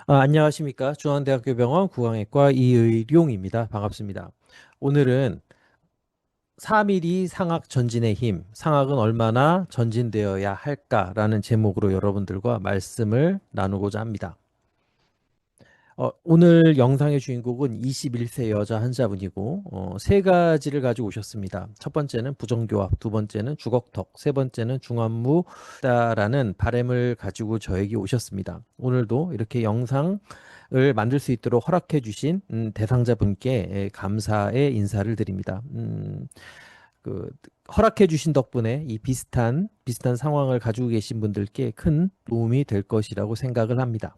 안녕하십니까. 중앙대학교 병원 구강외과 이의룡입니다. 반갑습니다. 오늘은 4mm 상악 전진의 힘, 상악은 얼마나 전진되어야 할까라는 제목으로 여러분들과 말씀을 나누고자 합니다. 오늘 영상의 주인공은 21세 여자 환자분이고, 세 가지를 가지고 오셨습니다. 첫 번째는 부정교합, 두 번째는 주걱턱, 세 번째는 중안무다라는 바램을 가지고 저에게 오셨습니다. 오늘도 이렇게 영상을 만들 수 있도록 허락해 주신 대상자분께 감사의 인사를 드립니다. 그 허락해 주신 덕분에 이 비슷한 상황을 가지고 계신 분들께 큰 도움이 될 것이라고 생각을 합니다.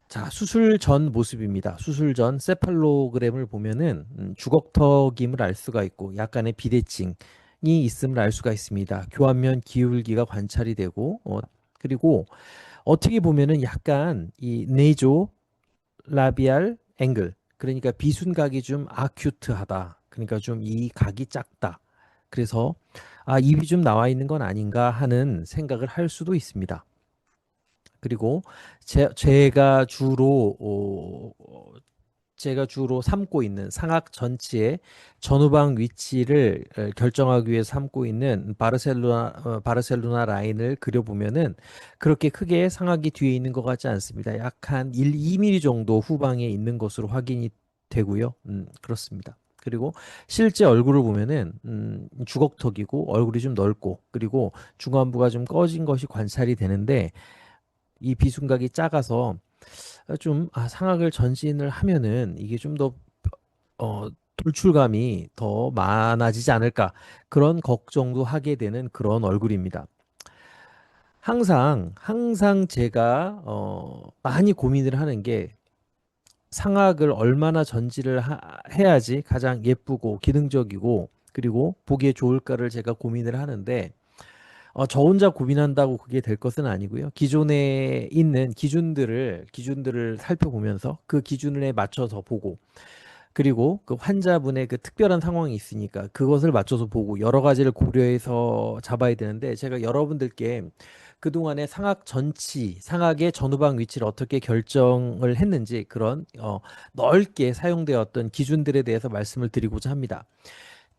자, 수술 전 모습입니다. 수술 전 세팔로그램을 보면은 주걱턱임을 알 수가 있고 약간의 비대칭이 있음을 알 수가 있습니다. 교환면 기울기가 관찰이 되고 그리고 어떻게 보면은 약간 이 네조 라비알 앵글, 그러니까 비순각이 좀 아큐트하다. 그러니까 좀 이 각이 작다. 그래서 입이 좀 나와 있는 건 아닌가 하는 생각을 할 수도 있습니다. 그리고 제가 주로 삼고 있는 상악 전치의 전후방 위치를 결정하기 위해 삼고 있는 바르셀로나 라인을 그려보면은 그렇게 크게 상악이 뒤에 있는 것 같지 않습니다. 약 한 2mm 정도 후방에 있는 것으로 확인이 되고요. 그렇습니다. 그리고 실제 얼굴을 보면은 주걱턱이고 얼굴이 좀 넓고 그리고 중안부가 좀 꺼진 것이 관찰이 되는데 이 비순각이 작아서 상악을 전진을 하면은 이게 좀 더 돌출감이 더 많아지지 않을까 그런 걱정도 하게 되는 그런 얼굴입니다. 항상 제가 많이 고민을 하는 게 상악을 얼마나 해야지 가장 예쁘고 기능적이고 그리고 보기에 좋을까를 제가 고민을 하는데 저 혼자 고민한다고 그게 될 것은 아니고요. 기존에 있는 기준들을 살펴보면서 그 기준에 맞춰서 보고 그리고 그 환자분의 그 특별한 상황이 있으니까 그것을 맞춰서 보고 여러 가지를 고려해서 잡아야 되는데 제가 여러분들께 그동안의 상악의 전후방 위치를 어떻게 결정을 했는지 그런 넓게 사용되었던 기준들에 대해서 말씀을 드리고자 합니다.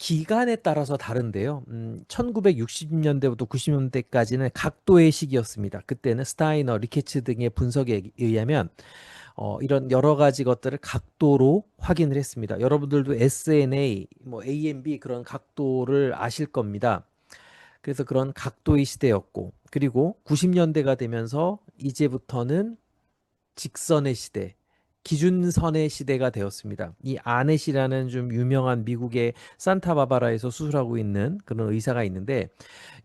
기간에 따라서 다른데요. 1960년대부터 90년대까지는 각도의 시기였습니다. 그때는 스타이너, 리케츠 등의 분석에 의하면 이런 여러 가지 것들을 각도로 확인을 했습니다. 여러분들도 SNA, 뭐 AMB 그런 각도를 아실 겁니다. 그래서 그런 각도의 시대였고, 그리고 90년대가 되면서 이제부터는 직선의 시대, 기준선의 시대가 되었습니다. 이 아넷이라는 좀 유명한 미국의 산타바바라에서 수술하고 있는 그런 의사가 있는데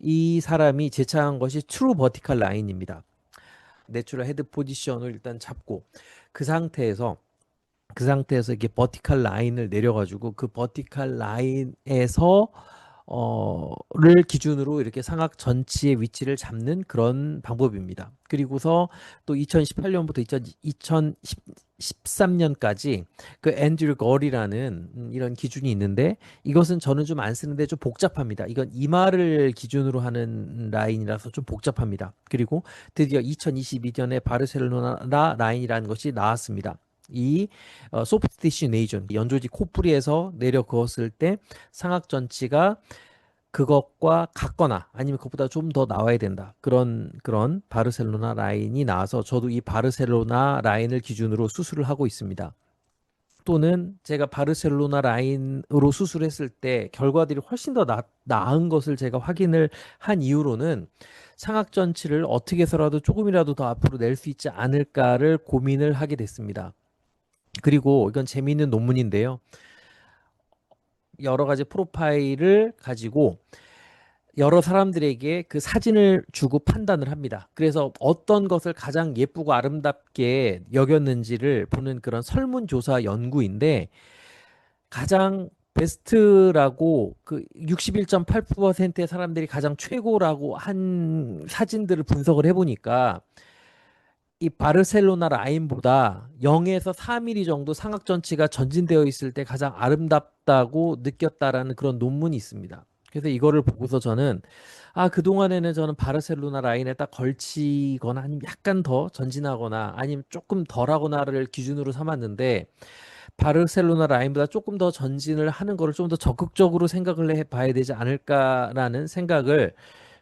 이 사람이 제창한 것이 트루 버티컬 라인입니다. 내추럴 헤드 포지션을 일단 잡고 그 상태에서 이게 버티컬 라인을 내려가지고 그 버티컬 라인에서 를 기준으로 이렇게 상악 전치의 위치를 잡는 그런 방법입니다. 그리고서 또 2018년부터 2013년까지 그 앤드류 걸이라는 이런 기준이 있는데 이것은 저는 좀 안 쓰는데 좀 복잡합니다. 이건 이마를 기준으로 하는 라인이라서 좀 복잡합니다. 그리고 드디어 2022년에 바르셀로나 라인이라는 것이 나왔습니다. 이 소프트 티슈 네이존 연조지 코뿌리에서 내려 그었을 때 상악 전치가 그것과 같거나 아니면 그것보다 좀 더 나와야 된다. 그런 바르셀로나 라인이 나와서 저도 이 바르셀로나 라인을 기준으로 수술을 하고 있습니다. 또는 제가 바르셀로나 라인으로 수술했을 때 결과들이 훨씬 더 나은 것을 제가 확인을 한 이후로는 상악 전치를 어떻게 해서라도 조금이라도 더 앞으로 낼 수 있지 않을까를 고민을 하게 됐습니다. 그리고 이건 재미있는 논문인데요. 여러 가지 프로파일을 가지고 여러 사람들에게 그 사진을 주고 판단을 합니다. 그래서 어떤 것을 가장 예쁘고 아름답게 여겼는지를 보는 그런 설문조사 연구인데 가장 베스트라고 그 61.8%의 사람들이 가장 최고라고 한 사진들을 분석을 해보니까 이 바르셀로나 라인보다 0에서 4mm 정도 상악 전치가 전진되어 있을 때 가장 아름답다고 느꼈다라는 그런 논문이 있습니다. 그래서 이거를 보고서 저는 그동안에는 저는 바르셀로나 라인에 딱 걸치거나 아니면 약간 더 전진하거나 아니면 조금 덜하거나를 기준으로 삼았는데 바르셀로나 라인보다 조금 더 전진을 하는 거를 좀 더 적극적으로 생각을 해 봐야 되지 않을까라는 생각을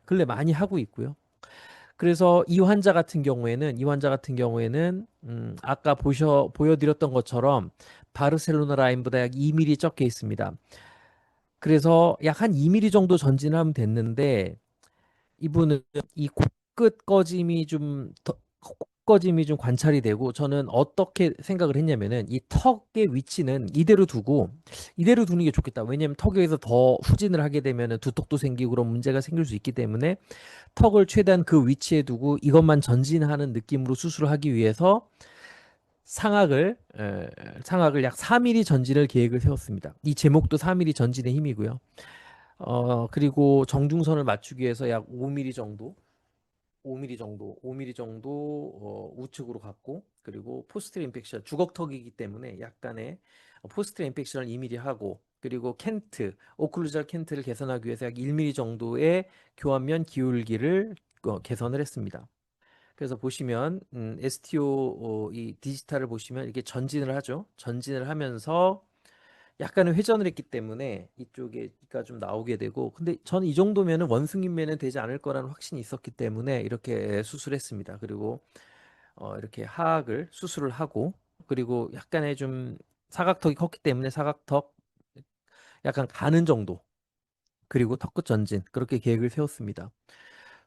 근래 많이 하고 있고요. 그래서 이 환자 같은 경우에는 아까 보여드렸던 것처럼 바르셀로나 라인보다 약 2mm 적게 있습니다. 그래서 약 한 2mm 정도 전진하면 됐는데 이분은 이 코끝 꺼짐이 코끝 꺼짐이 좀 관찰이 되고 저는 어떻게 생각을 했냐면은 이 턱의 위치는 이대로 두는 게 좋겠다. 왜냐면 턱에서 더 후진을 하게 되면은 두턱도 생기고 그런 문제가 생길 수 있기 때문에 턱을 최대한 그 위치에 두고 이것만 전진하는 느낌으로 수술을 하기 위해서 상악을 약 4mm 전진을 계획을 세웠습니다. 이 제목도 4mm 전진의 힘이고요. 그리고 정중선을 맞추기 위해서 약 5mm 정도, 5mm 정도 우측으로 갔고, 그리고 포스트 임팩션, 주걱턱이기 때문에 약간의 포스트 임팩션을 2mm 하고, 그리고 오클루잘 켄트를 개선하기 위해서 약 1mm 정도의 교환면 기울기를 개선을 했습니다. 그래서 보시면 STO 이 디지털을 보시면 이게 전진을 하죠. 전진을 하면서 약간의 회전을 했기 때문에 이쪽에가 좀 나오게 되고 근데 저는 이 정도면은 원숭이면은 되지 않을 거라는 확신이 있었기 때문에 이렇게 수술했습니다. 그리고 이렇게 하악을 수술을 하고 그리고 약간의 좀 사각턱이 컸기 때문에 사각턱 약간 가는 정도 그리고 턱끝 전진 그렇게 계획을 세웠습니다.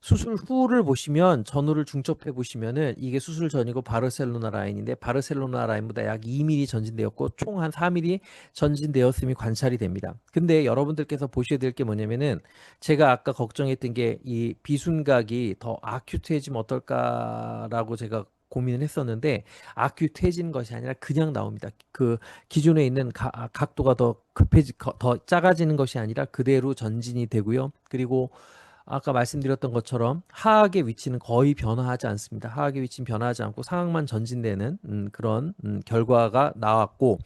수술 후를 보시면 전후를 중첩해 보시면은 이게 수술 전이고 바르셀로나 라인인데 바르셀로나 라인보다 약 2mm 전진되었고 총 한 4mm 전진되었음이 관찰이 됩니다. 근데 여러분들께서 보셔야 될 게 뭐냐면은 제가 아까 걱정했던 게 이 비순각이 더 아큐트해지면 어떨까라고 제가 고민을 했었는데 아큐트해지는 것이 아니라 그냥 나옵니다. 그 기존에 있는 각도가 더 작아지는 것이 아니라 그대로 전진이 되고요. 그리고 아까 말씀드렸던 것처럼 하악의 위치는 거의 변화하지 않습니다. 하악의 위치는 변화하지 않고 상악만 전진되는 그런 결과가 나왔고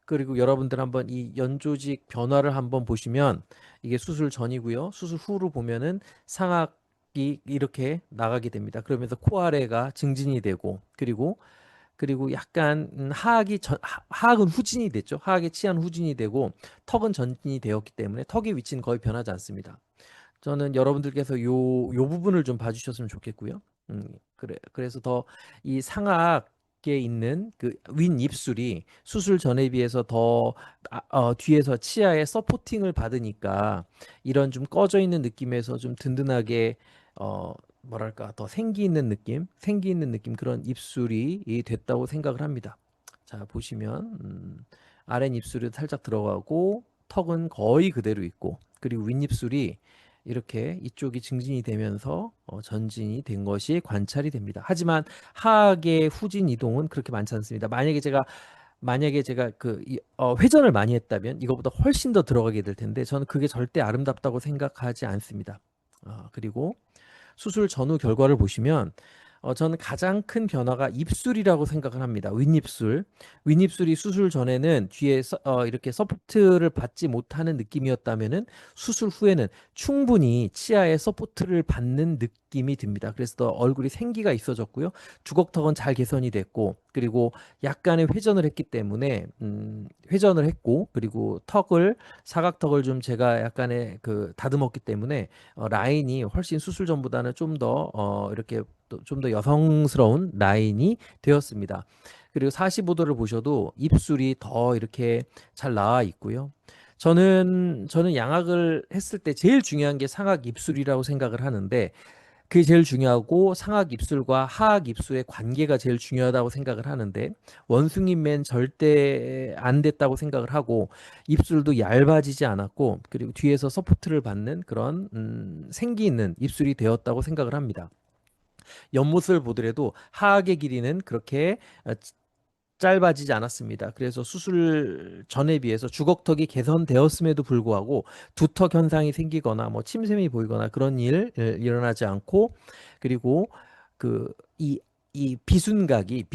그리고 여러분들 한번 이 연조직 변화를 한번 보시면 이게 수술 전이고요. 수술 후로 보면은 상악이 이렇게 나가게 됩니다. 그러면서 코아래가 증진이 되고 그리고 약간 하악은 후진이 됐죠. 하악의 치안 후진이 되고 턱은 전진이 되었기 때문에 턱의 위치는 거의 변하지 않습니다. 저는 여러분들께서 요 부분을 좀 봐주셨으면 좋겠고요. 그래서 더 이 상악에 있는 그 윗입술이 수술 전에 비해서 더 뒤에서 치아에 서포팅을 받으니까 이런 좀 꺼져 있는 느낌에서 좀 든든하게 뭐랄까 더 생기 있는 느낌 그런 입술이 됐다고 생각을 합니다. 자 보시면 아랫입술이 살짝 들어가고 턱은 거의 그대로 있고 그리고 윗입술이 이렇게 이쪽이 증진이 되면서 전진이 된 것이 관찰이 됩니다. 하지만 하악의 후진 이동은 그렇게 많지 않습니다. 만약에 제가 회전을 많이 했다면 이거보다 훨씬 더 들어가게 될 텐데 저는 그게 절대 아름답다고 생각하지 않습니다. 그리고 수술 전후 결과를 보시면 저는 가장 큰 변화가 입술이라고 생각을 합니다. 윗입술. 윗입술이 수술 전에는 뒤에 이렇게 서포트를 받지 못하는 느낌이었다면은 수술 후에는 충분히 치아에 서포트를 받는 느낌이 듭니다. 그래서 더 얼굴이 생기가 있어졌고요. 주걱턱은 잘 개선이 됐고 그리고 약간의 회전을 했기 때문에 회전을 했고 그리고 사각턱을 좀 제가 약간의 다듬었기 때문에 라인이 훨씬 수술 전보다는 좀 더 이렇게 좀 더 여성스러운 라인이 되었습니다. 그리고 45도를 보셔도 입술이 더 이렇게 잘 나와 있고요. 저는 양악을 했을 때 제일 중요한 게 상악 입술이라고 생각을 하는데 그게 제일 중요하고 상악 입술과 하악 입술의 관계가 제일 중요하다고 생각을 하는데 원숭이맨 절대 안 됐다고 생각을 하고 입술도 얇아지지 않았고 그리고 뒤에서 서포트를 받는 그런 생기 있는 입술이 되었다고 생각을 합니다. 옆모습을 보더라도 하악의 길이는 그렇게 짧아지지 않았습니다. 그래서 수술 전에 비해서 주걱턱이 개선되었음에도 불구하고 두턱 현상이 생기거나 뭐 침샘이 보이거나 그런 일 일어나지 않고 그리고 이 이 비순각이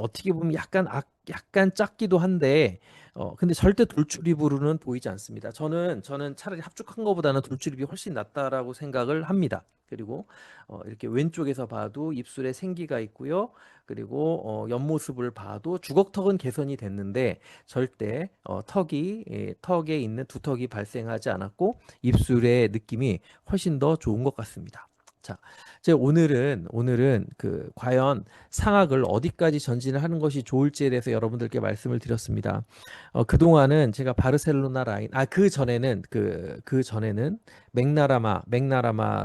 어떻게 보면 약간 작기도 한데 근데 절대 돌출입으로는 보이지 않습니다. 저는 차라리 합죽한 것보다는 돌출입이 훨씬 낫다라고 생각을 합니다. 그리고 이렇게 왼쪽에서 봐도 입술에 생기가 있고요. 그리고 옆모습을 봐도 주걱턱은 개선이 됐는데 절대 턱에 있는 두턱이 발생하지 않았고 입술의 느낌이 훨씬 더 좋은 것 같습니다. 자, 이제 오늘은 그 과연 상악을 어디까지 전진을 하는 것이 좋을지에 대해서 여러분들께 말씀을 드렸습니다. 그동안은 제가 바르셀로나 라인, 그 전에는 맥나라마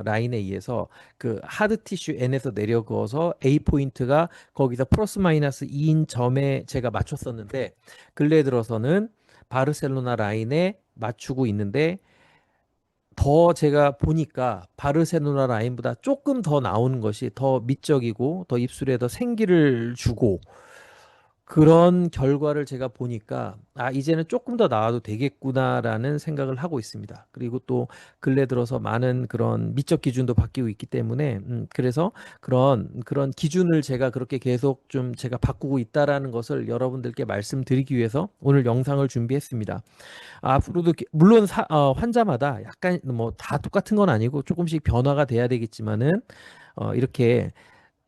라인에 의해서 그 하드 티슈 N에서 내려 그어서 A 포인트가 거기서 플러스 마이너스 2인 점에 제가 맞췄었는데 근래 들어서는 바르셀로나 라인에 맞추고 있는데 더 제가 보니까 바르셀로나 라인보다 조금 더 나오는 것이 더 미적이고 더 입술에 더 생기를 주고 그런 결과를 제가 보니까 이제는 조금 더 나와도 되겠구나라는 생각을 하고 있습니다. 그리고 또 근래 들어서 많은 그런 미적 기준도 바뀌고 있기 때문에 그래서 그런 기준을 제가 그렇게 계속 좀 제가 바꾸고 있다라는 것을 여러분들께 말씀드리기 위해서 오늘 영상을 준비했습니다. 앞으로도 물론 환자마다 약간 뭐 다 똑같은 건 아니고 조금씩 변화가 돼야 되겠지만은 이렇게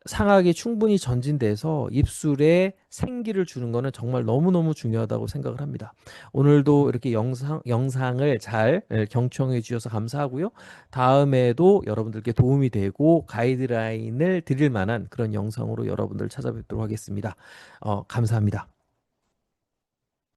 상하게 충분히 전진돼서 입술에 생기를 주는 거는 정말 너무너무 중요하다고 생각을 합니다. 오늘도 이렇게 영상을 잘 경청해 주셔서 감사하고요. 다음에도 여러분들께 도움이 되고 가이드라인을 드릴 만한 그런 영상으로 여러분들 찾아뵙도록 하겠습니다. 감사합니다.